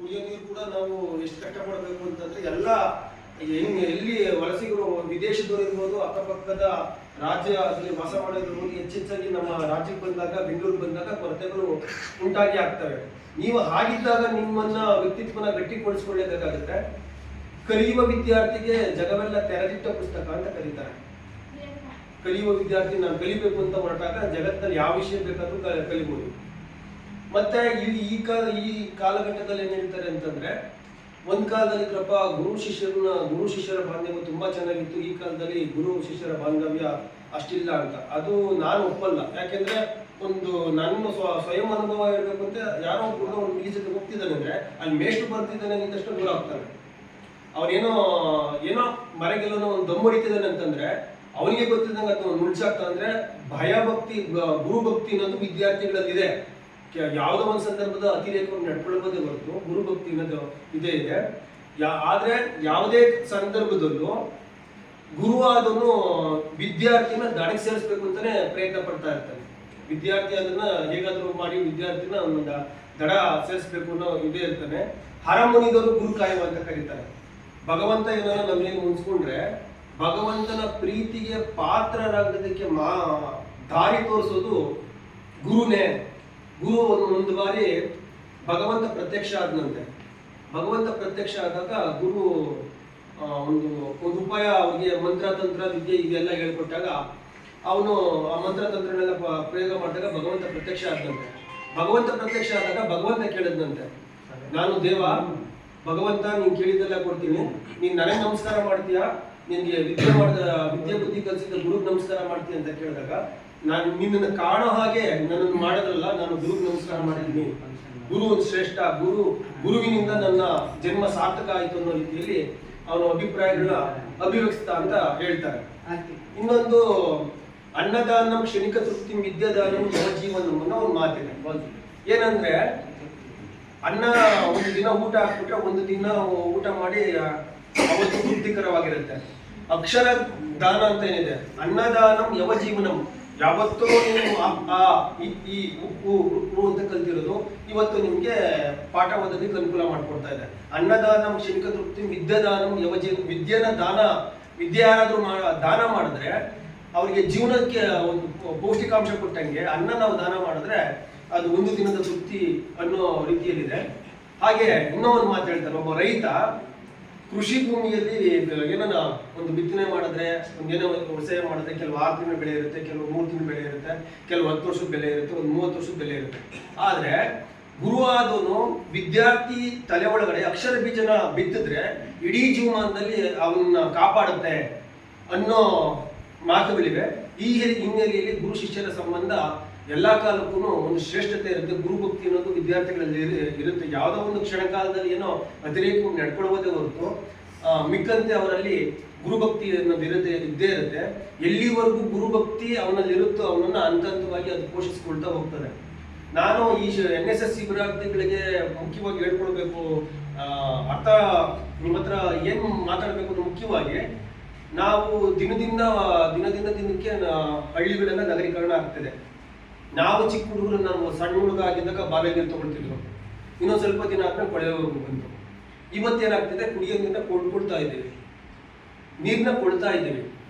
ಕುಡಿಯೋ ನೀರು ಕೂಡ ನಾವು ಎಷ್ಟು ಕಷ್ಟಪಡಬೇಕು ಅಂತಂದ್ರೆ ಎಲ್ಲ ಎಲ್ಲಿ ವಲಸಿಗರು ವಿದೇಶದವರು ಇರ್ಬೋದು, ಅಕ್ಕಪಕ್ಕದ ರಾಜ್ಯದಲ್ಲಿ ವಾಸ ಮಾಡೋದಿರ್ಬೋದು, ಹೆಚ್ಚೆಚ್ಚಾಗಿ ನಮ್ಮ ರಾಜ್ಯಕ್ಕೆ ಬಂದಾಗ, ಬೆಂಗಳೂರು ಬಂದಾಗ ಕೊರತೆಗಳು ಉಂಟಾಗಿ ಆಗ್ತವೆ. ನೀವು ಹಾಗಿದ್ದಾಗ ನಿಮ್ಮನ್ನ ವ್ಯಕ್ತಿತ್ವನ ಗಟ್ಟಿಗೊಳಿಸ್ಕೊಳ್ಳೇಬೇಕಾಗುತ್ತೆ. ಕಲಿಯುವ ವಿದ್ಯಾರ್ಥಿಗೆ ಜಗವೆಲ್ಲ ತೆರೆದಿಟ್ಟ ಪುಸ್ತಕ ಅಂತ ಕರೀತಾರೆ. ಕಲಿಯುವ ವಿದ್ಯಾರ್ಥಿ ನಾನು ಕಲಿಬೇಕು ಅಂತ ಹೊರಟಾಗ ಜಗತ್ತಲ್ಲಿ ಯಾವ ವಿಷಯ ಬೇಕಾದ್ರೂ ಕಲಿಬಹುದು. ಮತ್ತೆ ಈ ಕಾಲಘಟ್ಟದಲ್ಲಿ ಏನ್ ಹೇಳ್ತಾರೆ ಅಂತಂದ್ರೆ, ಒಂದ್ ಕಾಲದಲ್ಲಿ ಗುರು ಶಿಷ್ಯರ ಬಾಂಧವ್ಯ ತುಂಬಾ ಚೆನ್ನಾಗಿತ್ತು. ಈ ಕಾಲದಲ್ಲಿ ಗುರು ಶಿಷ್ಯರ ಬಾಂಧವ್ಯ ಅಷ್ಟಿಲ್ಲ ಅಂತ. ಅದು ನಾನು ಒಪ್ಪಲ್ಲ. ಯಾಕೆಂದ್ರೆ ಒಂದು ನನ್ನ ಸ್ವಯಂ ಅನುಭವ ಹೇಳ್ಬೇಕು ಅಂತ, ಯಾರೋ ಒಬ್ಬರು ಒಂದು ಈ ಜೊತೆ ಹೋಗ್ತಿದ್ದಾನೆ ಅಂದ್ರೆ ಅಲ್ಲಿ ಮೇಷ್ಟ್ರು ಬರ್ತಿದ್ದಾನೆ ನಿಂತಷ್ಟು ದೂರ ಆಗ್ತಾನೆ. ಅವನೇನೋ ಮರೆಗೆಲ್ಲೋ ಒಂದು ದಮ್ ಹೊಡಿತಿದ್ದಾನೆ ಅಂತಂದ್ರೆ ಅವನಿಗೆ ಗೊತ್ತಿದ್ದಂಗೆ ಅದು ಮುಳ್ಚಾಗ್ತಾನೆ. ಅಂದ್ರೆ ಭಯ ಭಕ್ತಿ, ಗುರು ಭಕ್ತಿ ಅನ್ನೋದು ವಿದ್ಯಾರ್ಥಿಗಳಲ್ಲಿದೆ. ಯಾವುದೋ ಒಂದು ಸಂದರ್ಭದ ಅತಿರೇಕವನ್ನು ನಡ್ಕೊಳ್ಳೋದೇ ಹೊರತು ಗುರು ಭಕ್ತಿ ಅನ್ನೋದು ಇದೆ. ಆದ್ರೆ ಯಾವುದೇ ಸಂದರ್ಭದಲ್ಲೂ ಗುರುವಾದನು ವಿದ್ಯಾರ್ಥಿನ ದಾಳಿಗೆ ಸೇರಿಸ್ಬೇಕು ಅಂತಾನೆ ಪ್ರಯತ್ನ ಪಡ್ತಾ ಇರ್ತಾನೆ. ವಿದ್ಯಾರ್ಥಿ ಅದನ್ನ ಹೇಗಾದ್ರೂ ಮಾಡಿ ವಿದ್ಯಾರ್ಥಿನ ಒಂದು ದಡ ಸೇರಿಸ್ಬೇಕು ಅನ್ನೋ ಇದೇ ಇರ್ತಾನೆ. ಹರಮುನಿದವರು ಗುರು ಕಾಯವ ಅಂತ ಕರೀತಾರೆ. ಭಗವಂತ ಏನಾರ ನಮ್ಮನೇನು ಮುನ್ಸ್ಕೊಂಡ್ರೆ ಭಗವಂತನ ಪ್ರೀತಿಗೆ ಪಾತ್ರರಾಗೋದಕ್ಕೆ ದಾರಿ ತೋರಿಸೋದು ಗುರುನೇ. ಗುರು ಒಂದು ಬಾರಿ ಭಗವಂತ ಪ್ರತ್ಯಕ್ಷ ಆದನಂತೆ. ಭಗವಂತ ಪ್ರತ್ಯಕ್ಷ ಆದಾಗ ಗುರು ಒಂದು ಉಪಾಯ ಅವ್ರಿಗೆ ಮಂತ್ರತಂತ್ರ ವಿದ್ಯೆ ಇದೆಲ್ಲ ಹೇಳ್ಕೊಟ್ಟಾಗ ಅವನು ಆ ಮಂತ್ರತಂತ್ರನೆಲ್ಲ ಪ್ರಯೋಗ ಮಾಡಿದಾಗ ಭಗವಂತ ಪ್ರತ್ಯಕ್ಷ ಆದಂತೆ. ಭಗವಂತ ಪ್ರತ್ಯಕ್ಷ ಆದಾಗ ಭಗವಂತ ಕೇಳಿದ್ನಂತೆ, ನಾನು ದೇವ ಭಗವಂತ ನೀನ್ ಕೇಳಿದ್ದೆಲ್ಲ ಕೊಡ್ತೀನಿ, ನೀನ್ ನನಗೆ ನಮಸ್ಕಾರ ಮಾಡ್ತೀಯಾ, ನಿನ್ಗೆ ವಿದ್ಯೆ ಬುದ್ಧಿ ಕಲಿಸಿದ ಗುರುಗ್ ನಮಸ್ಕಾರ ಮಾಡ್ತೀಯ ಅಂತ ಕೇಳಿದಾಗ, ನಾನು ನಿನ್ನನ್ನು ಕಾಣೋ ಹಾಗೆ ನನ್ನನ್ನು ಮಾಡೋದ್ರಲ್ಲ, ನಾನು ಗುರುಗ್ ನಮಸ್ಕಾರ ಮಾಡಿದ್ದೀನಿ. ಗುರು ಶ್ರೇಷ್ಠ, ಗುರುವಿನಿಂದ ನನ್ನ ಜನ್ಮ ಸಾರ್ಥಕ ಆಯ್ತು ಅನ್ನೋ ರೀತಿಯಲ್ಲಿ ಅವನ ಅಭಿಪ್ರಾಯಗಳನ್ನ ಅಭಿವ್ಯಕ್ತ ಅಂತ ಹೇಳ್ತಾರೆ. ಇನ್ನೊಂದು ಅನ್ನದಾನಂ ಕ್ಷಣಿಕ ತೃಪ್ತಿ ವಿದ್ಯಾದಾನಂ ಜೀವನಂ ಅನ್ನೋ ಒಂದು ಮಾತಿದೆ. ಏನಂದ್ರೆ ಅನ್ನ ಒಂದು ದಿನ ಊಟ ಹಾಕ್ಬಿಟ್ರೆ ಒಂದು ದಿನ ಊಟ ಮಾಡಿ ಅವತ್ತು ತೃಪ್ತಿಕರವಾಗಿರುತ್ತೆ. ಅಕ್ಷರ ದಾನ ಅಂತ ಏನಿದೆ, ಅನ್ನದಾನಂ ಯವಜೀವನಂ, ಯಾವತ್ತೂ ನೀವು ಈ ಉಪ್ಪು ಅಂತ ಕಲ್ತಿರೋದು ಇವತ್ತು ನಿಮ್ಗೆ ಪಾಠ ಓದೋದಕ್ಕೆ ಅನುಕೂಲ ಮಾಡ್ಕೊಡ್ತಾ ಇದೆ. ಅನ್ನದಾನಂ ಕ್ಷಣಿಕ ತೃಪ್ತಿ ವಿದ್ಯಾದಾನಂ ವಿದ್ಯೆ ಯಾರಾದ್ರೂ ದಾನ ಮಾಡಿದ್ರೆ ಅವ್ರಿಗೆ ಜೀವನಕ್ಕೆ ಒಂದು ಪೌಷ್ಟಿಕಾಂಶ ಕೊಟ್ಟಂಗೆ ಅನ್ನ ನಾವು ದಾನ ಮಾಡಿದ್ರೆ ಅದು ಒಂದು ದಿನದ ತೃಪ್ತಿ ಅನ್ನೋ ರೀತಿಯಲ್ಲಿದೆ. ಹಾಗೆ ಇನ್ನೂ ಒಂದು ಮಾತು ಹೇಳ್ತಾರೆ, ಒಬ್ಬ ರೈತ ಕೃಷಿ ಭೂಮಿಯಲ್ಲಿ ಏನನ್ನ ಒಂದು ಬಿತ್ತನೆ ಮಾಡಿದ್ರೆ, ಒಂದೇನೋ ವ್ಯವಸಾಯ ಮಾಡಿದ್ರೆ ಕೆಲವು 6 ತಿಂಗಳ ಬೆಳೆ ಇರುತ್ತೆ, ಕೆಲವು 3 ತಿಂಗಳ ಬೆಳೆ ಇರುತ್ತೆ, ಕೆಲವು 10 ವರ್ಷದ ಬೆಲೆ ಇರುತ್ತೆ, ಒಂದು 30 ವರ್ಷದ ಬೆಲೆ ಇರುತ್ತೆ. ಆದ್ರೆ ಗುರುವಾದವನು ವಿದ್ಯಾರ್ಥಿ ತಲೆ ಒಳಗಡೆ ಅಕ್ಷರ ಬೀಜನ ಬಿತ್ತಿದ್ರೆ ಇಡೀ ಜೀವಮಾನದಲ್ಲಿ ಅವನ್ನ ಕಾಪಾಡುತ್ತೆ ಅನ್ನೋ ಮಾತುಗಳಿವೆ. ಈ ಹಿನ್ನೆಲೆಯಲ್ಲಿ ಗುರು ಶಿಷ್ಯರ ಸಂಬಂಧ ಎಲ್ಲಾ ಕಾಲಕ್ಕೂ ಒಂದು ಶ್ರೇಷ್ಠತೆ ಇರುತ್ತೆ. ಗುರುಭಕ್ತಿ ಅನ್ನೋದು ವಿದ್ಯಾರ್ಥಿಗಳಲ್ಲಿ ಇರುತ್ತೆ. ಯಾವುದೋ ಒಂದು ಕ್ಷಣಕಾಲದಲ್ಲಿ ಏನೋ ಅತಿರೇಕವನ್ನು ನಡ್ಕೊಳ್ಳೋದೇ ಹೊರತು ಮಿಕ್ಕಂತೆ ಅವರಲ್ಲಿ ಗುರುಭಕ್ತಿ ಅನ್ನೋದು ಇದ್ದೇ ಇರುತ್ತೆ. ಎಲ್ಲಿವರೆಗೂ ಗುರುಭಕ್ತಿ ಅವನಲ್ಲಿ ಇರುತ್ತೋ ಅವನನ್ನ ಹಂತವಾಗಿ ಅದು ಪೋಷಿಸಿಕೊಳ್ತಾ ಹೋಗ್ತದೆ. ನಾನು ಈ NSS ಶಿಬಿರಾರ್ಥಿಗಳಿಗೆ ಮುಖ್ಯವಾಗಿ ಹೇಳ್ಕೊಳ್ಬೇಕು, ಅರ್ಥ ನಿಮ್ಮ ಹತ್ರ ಏನ್ ಮಾತಾಡ್ಬೇಕು ಅನ್ನೋ ಮುಖ್ಯವಾಗಿ, ನಾವು ದಿನಕ್ಕೆ ಹಳ್ಳಿಗಳೆಲ್ಲ ನಗರೀಕರಣ ಆಗ್ತದೆ. ನಾವು ಚಿಕ್ಕ ಹುಡುಗರು, ನಾವು ಸಣ್ಣ ಹುಡುಗ ಆಗಿದ್ದಾಗ ಬಾವಿಯ ನೀರು ತಗೊಳ್ತಿದ್ರು, ಇನ್ನೊಂದು ಸ್ವಲ್ಪ ದಿನ ಆದ್ಮೇಲೆ ಕೊಳೆಯ ಬಂತು. ಇವತ್ತೇನಾಗ್ತಿದೆ, ಕುಡಿಯೋ ನೀರನ್ನ ಕೊಡ್ತಾ ಇದ್ದೀವಿ, ನೀರನ್ನ ಕೊಡ್ತಾ ಇದ್ದೀವಿ.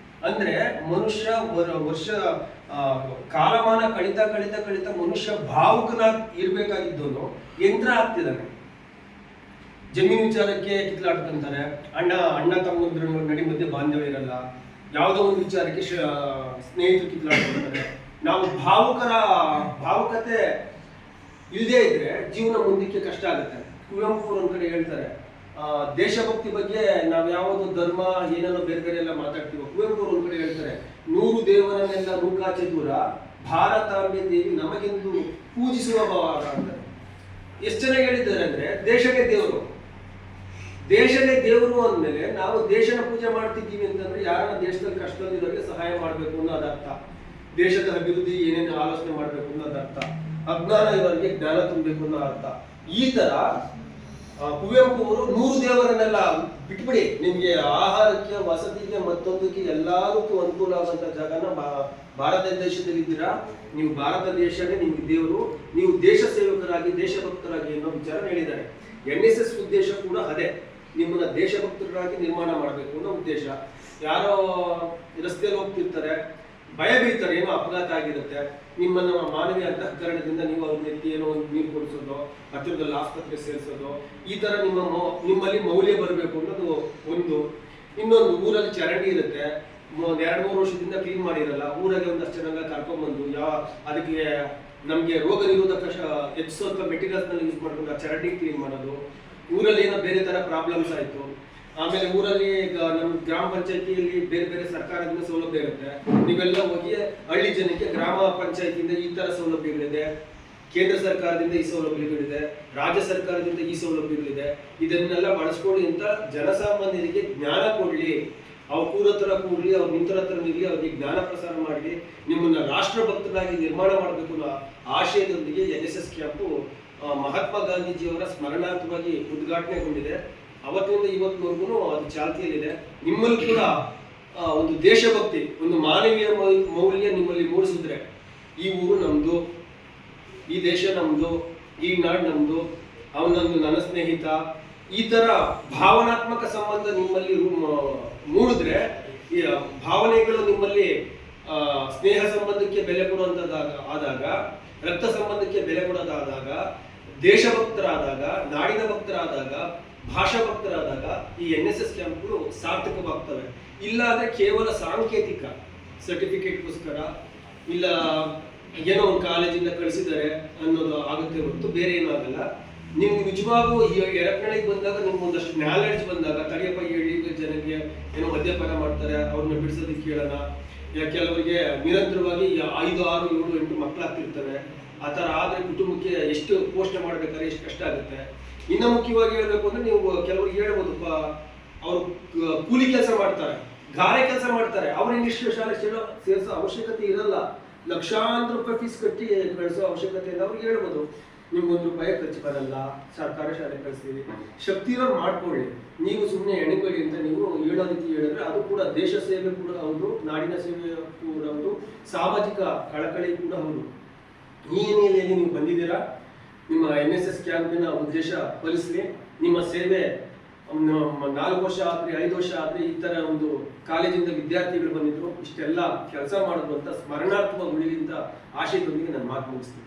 ಅಂದ್ರೆ ಮನುಷ್ಯ ವರ್ಷ ಕಾಲಮಾನ ಕಳಿತಾ ಮನುಷ್ಯ ಭಾವುಕನಾಗಿ ಇರ್ಬೇಕಾಗಿದ್ದವನು ಯಂತ್ರ ಆಗ್ತಿದ್ದಾನೆ. ಜಮೀನು ವಿಚಾರಕ್ಕೆ ಕಿತ್ಲಾಡ್ಕೊಂತಾರೆ, ಅಣ್ಣ ತಮ್ಮಂದ್ರ ನಡಿ ಮಧ್ಯೆ ಬಾಂಧವ್ಯ ಇರಲ್ಲ. ಯಾವುದೋ ಒಂದು ವಿಚಾರಕ್ಕೆ ಸ್ನೇಹಿತರು ಕಿತ್ಲಾಡ್ಕೊಳ್ತಾರೆ. ನಾವು ಭಾವುಕತೆ ಇಲ್ಲದೆ ಇದ್ರೆ ಜೀವನ ಮುಂದಕ್ಕೆ ಕಷ್ಟ ಆಗುತ್ತೆ. ಕುವೆಂಪು ಒಂದ್ ಕಡೆ ಹೇಳ್ತಾರೆ, ದೇಶಭಕ್ತಿ ಬಗ್ಗೆ ನಾವು ಯಾವುದು ಧರ್ಮ ಏನೆಲ್ಲ ಬೇರೆ ಎಲ್ಲ ಮಾತಾಡ್ತೀವೋ, ಕುವೆಂಪು ಒಂದ್ ಕಡೆ ಹೇಳ್ತಾರೆ, 100 ದೇವರನ್ನೆಲ್ಲ ನೂಕಾಚೆ ದೂರ ಭಾರತಾಂಬೆ ದೇವಿ ನಮಗೆಂದು ಪೂಜಿಸುವ ಭಾವ ಅಂತಾರೆ. ಎಷ್ಟು ಚೆನ್ನಾಗಿ ಹೇಳಿದ್ದಾರೆ ಅಂದ್ರೆ, ದೇಶನೇ ದೇವರು ಅಂದ್ಮೇಲೆ ನಾವು ದೇಶನ ಪೂಜೆ ಮಾಡ್ತಿದ್ದೀವಿ ಅಂತಂದ್ರೆ ಯಾರನ್ನ ದೇಶದಲ್ಲಿ ಕಷ್ಟದಲ್ಲಿರೋರಿಗೆ ಸಹಾಯ ಮಾಡಬೇಕು ಅನ್ನೋದು ಅರ್ಥ. ದೇಶದ ಅಭಿವೃದ್ಧಿ ಏನೇನು ಆಲೋಚನೆ ಮಾಡಬೇಕು ಅನ್ನೋದು ಅರ್ಥ. ಅಜ್ಞಾನ ಇವರಿಗೆ ಜ್ಞಾನ ತುಂಬಬೇಕು ಅನ್ನೋ ಅರ್ಥ. ಈ ತರ ಕುವೆಂಪು ಅವರು 100 ದೇವರನ್ನೆಲ್ಲ ಬಿಟ್ಬಿಡಿ, ನಿಮ್ಗೆ ಆಹಾರಕ್ಕೆ, ವಸತಿಗೆ, ಮತ್ತೊಂದಕ್ಕೆ ಎಲ್ಲದಕ್ಕೂ ಅನುಕೂಲ ಆಗುವಂತ ಜಾಗನ ಭಾರತ ದೇಶದಲ್ಲಿ ಇದ್ದೀರಾ, ನೀವು ಭಾರತ ದೇಶನೇ ನಿಮ್ಗೆ ದೇವರು, ನೀವು ದೇಶ ಸೇವಕರಾಗಿ ದೇಶಭಕ್ತರಾಗಿ ಅನ್ನೋ ವಿಚಾರ ಹೇಳಿದ್ದಾರೆ. NSS ಉದ್ದೇಶ ಕೂಡ ಅದೇ, ನಿಮ್ಮನ್ನ ದೇಶಭಕ್ತರಾಗಿ ನಿರ್ಮಾಣ ಮಾಡಬೇಕು ಅನ್ನೋ ಉದ್ದೇಶ. ಯಾರೋ ರಸ್ತೆಯಲ್ಲಿ ಹೋಗ್ತಿರ್ತಾರೆ, ಭಯ ಬೀಳ್ತಾರೆ, ಏನೋ ಅಪಘಾತ ಆಗಿರುತ್ತೆ, ನಿಮ್ಮನ್ನ ಮಾನವೀಯ ಅಂತಃಕರಣದಿಂದ ನೀವು ಅವ್ರನ್ನ ಎತ್ತಿ ಏನೋ ಒಂದು ನೀರು ಕೊಡಿಸೋದು, ಹತ್ತಿರದಲ್ಲಿ ಆಸ್ಪತ್ರೆ ಸೇರಿಸೋದು, ಈ ತರ ನಿಮ್ಮಲ್ಲಿ ಮೌಲ್ಯ ಬರಬೇಕು ಅನ್ನೋದು ಒಂದು. ಇನ್ನೊಂದು, ಊರಲ್ಲಿ ಚರಂಡಿ ಇರುತ್ತೆ, 2-3 ವರ್ಷದಿಂದ ಕ್ಲೀನ್ ಮಾಡಿರಲ್ಲ, ಊರಾಗೆ ಒಂದಷ್ಟು ಜನ ಕರ್ಕೊಂಡ್ಬಂದು ಅದಕ್ಕೆ ನಮಗೆ ರೋಗ ನಿರೋಧಕ ಹೆಚ್ಚಿಸುವಂತ ಮೆಟೀರಿಯಲ್ಸ್ ನಲ್ಲಿ ಯೂಸ್ ಮಾಡ್ಕೊಂಡು ಆ ಚರಂಡಿ ಕ್ಲೀನ್ ಮಾಡೋದು. ಊರಲ್ಲಿ ಏನೋ ಬೇರೆ ತರ ಪ್ರಾಬ್ಲಮ್ಸ್ ಆಯ್ತು, ಆಮೇಲೆ ಊರಲ್ಲಿ ನಮ್ಮ ಗ್ರಾಮ ಪಂಚಾಯತಿಯಲ್ಲಿ ಬೇರೆ ಬೇರೆ ಸರ್ಕಾರದಿಂದ ಸೌಲಭ್ಯ ಇರುತ್ತೆ, ನೀವೆಲ್ಲ ಹೋಗಿ ಹಳ್ಳಿ ಜನಕ್ಕೆ ಗ್ರಾಮ ಪಂಚಾಯತಿಯಿಂದ ಈ ತರ ಸೌಲಭ್ಯಗಳಿದೆ, ಕೇಂದ್ರ ಸರ್ಕಾರದಿಂದ ಈ ಸೌಲಭ್ಯಗಳಿದೆ, ರಾಜ್ಯ ಸರ್ಕಾರದಿಂದ ಈ ಸೌಲಭ್ಯಗಳಿದೆ, ಇದನ್ನೆಲ್ಲ ಬಳಸ್ಕೊಳ್ಳಿ ಅಂತ ಜನಸಾಮಾನ್ಯರಿಗೆ ಜ್ಞಾನ ಕೊಡ್ಲಿ, ಅವ್ರ ಕೂರತ್ರ ಕೂಡ್ಲಿ, ಅವ್ರ ನಿಂತರ ಹತ್ರ ನಿಲ್ಲಿ, ಅವ್ರಿಗೆ ಜ್ಞಾನ ಪ್ರಸಾರ ಮಾಡಲಿ, ನಿಮ್ಮನ್ನ ರಾಷ್ಟ್ರಭಕ್ತರಾಗಿ ನಿರ್ಮಾಣ ಮಾಡಬೇಕು ಅನ್ನೋ ಆಶಯದೊಂದಿಗೆ NSS ಕ್ಯಾಂಪು ಮಹಾತ್ಮ ಗಾಂಧೀಜಿಯವರ ಸ್ಮರಣಾರ್ಥವಾಗಿ ಉದ್ಘಾಟನೆಗೊಂಡಿದೆ. ಅವತ್ತಿನಿಂದ ಇವತ್ತಿನವರೆಗೂ ಅದು ಚಾಲ್ತಿಯಲ್ಲಿದೆ. ನಿಮ್ಮಲ್ಲಿ ಕೂಡ ಒಂದು ದೇಶಭಕ್ತಿ, ಒಂದು ಮಾನವೀಯ ಮೌಲ್ಯ ನಿಮ್ಮಲ್ಲಿ ಮೂಡಿಸಿದ್ರೆ, ಈ ಊರು ನಮ್ದು, ಈ ದೇಶ ನಮ್ದು, ಈ ನಾಡು ನಮ್ದು, ಅವನೊಂದು ನನ್ನ ಸ್ನೇಹಿತ, ಈ ತರ ಭಾವನಾತ್ಮಕ ಸಂಬಂಧ ನಿಮ್ಮಲ್ಲಿ ಮೂಡಿದ್ರೆ, ಈ ಭಾವನೆಗಳು ನಿಮ್ಮಲ್ಲಿ ಸ್ನೇಹ ಸಂಬಂಧಕ್ಕೆ ಬೆಲೆ ಕೊಡುವಂತದಾಗ ಆದಾಗ, ರಕ್ತ ಸಂಬಂಧಕ್ಕೆ ಬೆಲೆ ಕೊಡೋದಾದಾಗ, ದೇಶಭಕ್ತರಾದಾಗ, ನಾಡಿನ ಭಕ್ತರಾದಾಗ, ಭಾಷಾ ಭಕ್ತರಾದಾಗ ಈ NSS ಕ್ಯಾಂಪ್ಗಳು ಸಾರ್ಥಕವಾಗ್ತವೆ. ಇಲ್ಲ ಅಂದ್ರೆ ಕೇವಲ ಸಾಂಕೇತಿಕ ಸರ್ಟಿಫಿಕೇಟ್ಗೋಸ್ಕರ, ಇಲ್ಲ ಏನೋ ಒಂದು ಕಾಲೇಜಿಂದ ಕಳಿಸಿದ್ದಾರೆ ಅನ್ನೋದು ಆಗುತ್ತೆ ಹೊರತು ಬೇರೆ ಏನೂ ಆಗಲ್ಲ. ನಿಮ್ಗೆ ನಿಜವಾಗೂ ಎರಡನೆಗೆ ಬಂದಾಗ ನಿಮ್ಗೆ ಒಂದಷ್ಟು ನಾಲೆಡ್ಜ್ ಬಂದಾಗ, ತಡಿಯಪ್ಪ ಹೇಳಿ ಜನಕ್ಕೆ ಏನೋ ಮದ್ಯಪಾನ ಮಾಡ್ತಾರೆ, ಅವ್ರನ್ನ ಬಿಡಿಸೋದಕ್ಕೆ ಕೇಳೋಣ, ಕೆಲವರಿಗೆ ನಿರಂತರವಾಗಿ 5, 6, 7, 8 ಮಕ್ಕಳಾಗ್ತಿರ್ತವೆ, ಆ ಥರ ಆದರೆ ಕುಟುಂಬಕ್ಕೆ ಎಷ್ಟು ಪೋಷಣೆ ಮಾಡ್ಬೇಕಾದ್ರೆ ಎಷ್ಟು ಕಷ್ಟ ಆಗುತ್ತೆ. ಇನ್ನು ಮುಖ್ಯವಾಗಿ ಹೇಳ್ಬೇಕು ಅಂದ್ರೆ, ನೀವು ಕೆಲವರಿಗೆ ಹೇಳ್ಬೋದು, ಅವ್ರು ಕೂಲಿ ಕೆಲಸ ಮಾಡ್ತಾರೆ, ಗಾರೆ ಕೆಲಸ ಮಾಡ್ತಾರೆ, ಅವ್ರ ಇಂಗ್ಲಿಷ್ ಶಾಲೆ ಸೇರಿಸೋ ಅವಶ್ಯಕತೆ ಇರಲ್ಲ, ಲಕ್ಷಾಂತರ ರೂಪಾಯಿ ಫೀಸ್ ಕಟ್ಟಿ ಕಳಿಸೋ ಅವಶ್ಯಕತೆ ಇಲ್ಲ. ಅವ್ರಿಗೆ ಹೇಳ್ಬೋದು, ನಿಮ್ಗೆ ₹1 ಖರ್ಚು ಬರಲ್ಲ, ಸರ್ಕಾರ ಶಾಲೆ ಕಳಿಸ್ತೀವಿ, ಶಕ್ತಿ ಇರೋರು ಮಾಡ್ಕೊಳ್ಳಿ, ನೀವು ಸುಮ್ಮನೆ ಎಣಿಕೊಳ್ಳಿ ಅಂತ ನೀವು ಹೇಳೋ ರೀತಿ ಹೇಳಿದ್ರೆ ಅದು ಕೂಡ ದೇಶ ಸೇವೆ ಕೂಡ ಹೌದು, ನಾಡಿನ ಸೇವೆ ಕೂಡ ಹೌದು, ಸಾಮಾಜಿಕ ಕಳಕಳಿ ಕೂಡ ಹೌದು. ಈ ಹಿನ್ನೆಲೆಯಲ್ಲಿ ನೀವು ಬಂದಿದ್ದೀರಾ, ನಿಮ್ಮ NSS ಕ್ಯಾಂಪಿನ ಉದ್ದೇಶ ಫಲಿಸಲಿ. ನಿಮ್ಮ ಸೇವೆ 4 ವರ್ಷ ಆದ್ರೆ, 5 ವರ್ಷ ಆದ್ರೆ, ಈ ತರ ಒಂದು ಕಾಲೇಜಿಂದ ವಿದ್ಯಾರ್ಥಿಗಳು ಬಂದಿದ್ರು, ಇಷ್ಟೆಲ್ಲ ಕೆಲಸ ಮಾಡಿದ್ರು ಅಂತ ಸ್ಮರಣಾರ್ಥವಾಗಿ ಉಳಿಲಿ ಅಂತ ಆಶಯದೊಂದಿಗೆ ನಾನು ಮಾತು ಮುಗಿಸ್ತೀನಿ.